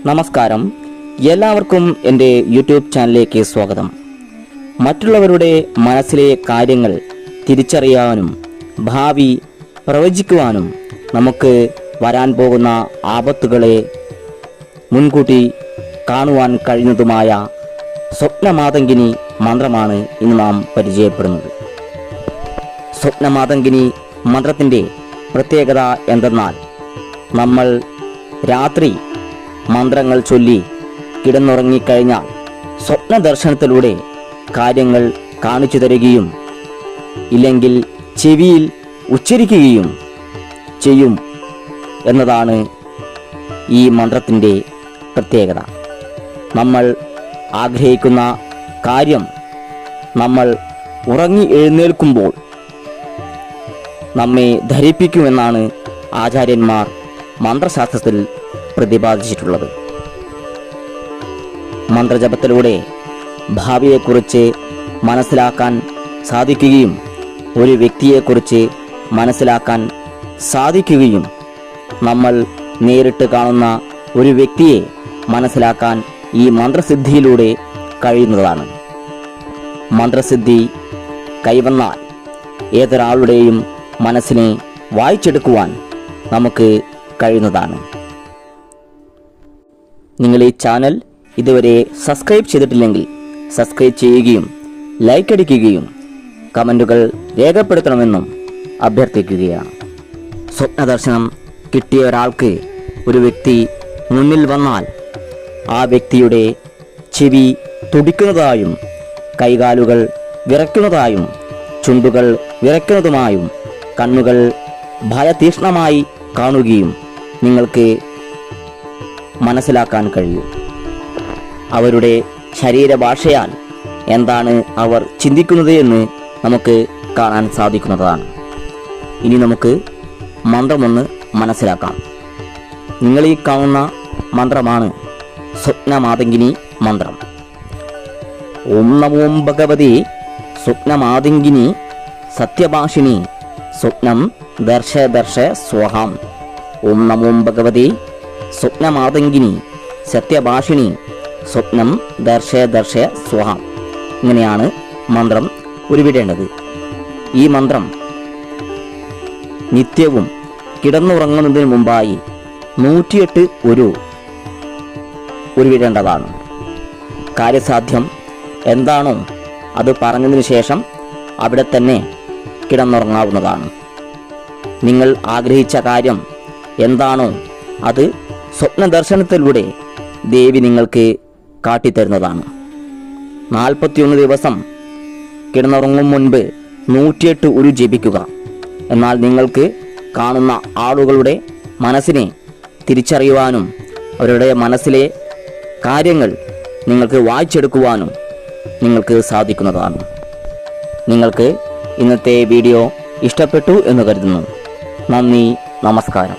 നമസ്കാരം, എല്ലാവർക്കും എൻ്റെ യൂട്യൂബ് ചാനലിലേക്ക് സ്വാഗതം. മറ്റുള്ളവരുടെ മനസ്സിലെ കാര്യങ്ങൾ തിരിച്ചറിയാനും ഭാവി പ്രവചിക്കുവാനും നമുക്ക് വരാൻ പോകുന്ന ആപത്തുകളെ മുൻകൂട്ടി കാണുവാൻ കഴിയുന്നതുമായ സ്വപ്നമാതങ്കിനി മന്ത്രമാണ് ഇന്ന് നാം പരിചയപ്പെടുന്നത്. സ്വപ്നമാതങ്കിനി മന്ത്രത്തിൻ്റെ പ്രത്യേകത എന്തെന്നാൽ, നമ്മൾ രാത്രി മന്ത്രങ്ങൾ ചൊല്ലി കിടന്നുറങ്ങിക്കഴിഞ്ഞാൽ സ്വപ്ന ദർശനത്തിലൂടെ കാര്യങ്ങൾ കാണിച്ചു തരികയും ഇല്ലെങ്കിൽ ചെവിയിൽ ഉച്ചരിക്കുകയും ചെയ്യും എന്നതാണ് ഈ മന്ത്രത്തിൻ്റെ പ്രത്യേകത. നമ്മൾ ആഗ്രഹിക്കുന്ന കാര്യം നമ്മൾ ഉറങ്ങി എഴുന്നേൽക്കുമ്പോൾ നമ്മെ ധരിപ്പിക്കുമെന്നാണ് ആചാര്യന്മാർ മന്ത്രശാസ്ത്രത്തിൽ പ്രതിപാദിച്ചിട്ടുള്ളത്. മന്ത്രജപത്തിലൂടെ ഭാവിയെക്കുറിച്ച് മനസ്സിലാക്കാൻ സാധിക്കുകയും ഒരു വ്യക്തിയെക്കുറിച്ച് മനസ്സിലാക്കാൻ സാധിക്കുകയും നമ്മൾ നേരിട്ട് കാണുന്ന ഒരു വ്യക്തിയെ മനസ്സിലാക്കാൻ ഈ മന്ത്രസിദ്ധിയിലൂടെ കഴിയുന്നതാണ്. മന്ത്രസിദ്ധി കൈവന്നാൽ ഏതൊരാളുടെയും മനസ്സിനെ വായിച്ചെടുക്കുവാൻ നമുക്ക് കഴിയുന്നതാണ്. നിങ്ങൾ ഈ ചാനൽ ഇതുവരെ സബ്സ്ക്രൈബ് ചെയ്തിട്ടില്ലെങ്കിൽ സബ്സ്ക്രൈബ് ചെയ്യുകയും ലൈക്ക് അടിക്കുകയും കമൻറ്റുകൾ രേഖപ്പെടുത്തണമെന്നും അഭ്യർത്ഥിക്കുകയാണ്. സ്വപ്നദർശനം കിട്ടിയ ഒരാൾക്ക് ഒരു വ്യക്തി മുന്നിൽ വന്നാൽ ആ വ്യക്തിയുടെ ചെവി തുടിക്കുന്നതായും കൈകാലുകൾ വിറയ്ക്കുന്നതായും ചുണ്ടുകൾ വിറയ്ക്കുന്നതുമായും കണ്ണുകൾ ഭയതീക്ഷ്ണമായി കാണുകയും നിങ്ങൾക്ക് മനസ്സിലാക്കാൻ കഴിയും. അവരുടെ ശരീരഭാഷയാൽ എന്താണ് അവർ ചിന്തിക്കുന്നത് എന്ന് നമുക്ക് കാണാൻ സാധിക്കുന്നതാണ്. ഇനി നമുക്ക് മന്ത്രമൊന്ന് മനസ്സിലാക്കാം. നിങ്ങൾ ഈ കാണുന്ന മന്ത്രമാണ് സ്വപ്നമാതങ്കിനി മന്ത്രം. ഓം നമോ ഭഗവതി സ്വപ്നമാതങ്കിനി സത്യഭാഷിണി സ്വപ്നം ദർശ ദർശ സ്വഹാം. ഓം നമോ ഭഗവതി സ്വപ്നമാതങ്കിനി സത്യഭാഷിണി സ്വപ്നം ദർശ ദർശ സ്വഹാം. ഇങ്ങനെയാണ് മന്ത്രം ഉരുവിടേണ്ടത്. ഈ മന്ത്രം നിത്യവും കിടന്നുറങ്ങുന്നതിന് മുമ്പായി 108 ഉരുവിടേണ്ടതാണ്. കാര്യസാധ്യം എന്താണോ അത് പറഞ്ഞതിന് ശേഷം അവിടെ തന്നെ കിടന്നുറങ്ങാവുന്നതാണ്. നിങ്ങൾ ആഗ്രഹിച്ച കാര്യം എന്താണോ അത് സ്വപ്നദർശനത്തിലൂടെ ദേവി നിങ്ങൾക്ക് കാട്ടിത്തരുന്നതാണ്. 41 ദിവസം കിടന്നുറങ്ങും മുൻപ് 108 ജപിക്കുക. എന്നാൽ നിങ്ങൾക്ക് കാണുന്ന ആളുകളുടെ മനസ്സിനെ തിരിച്ചറിയുവാനും അവരുടെ മനസ്സിലെ കാര്യങ്ങൾ നിങ്ങൾക്ക് വായിച്ചെടുക്കുവാനും നിങ്ങൾക്ക് സാധിക്കുന്നതാണ്. നിങ്ങൾക്ക് ഇന്നത്തെ വീഡിയോ ഇഷ്ടപ്പെട്ടു എന്ന് കരുതുന്നു. നന്ദി, നമസ്കാരം.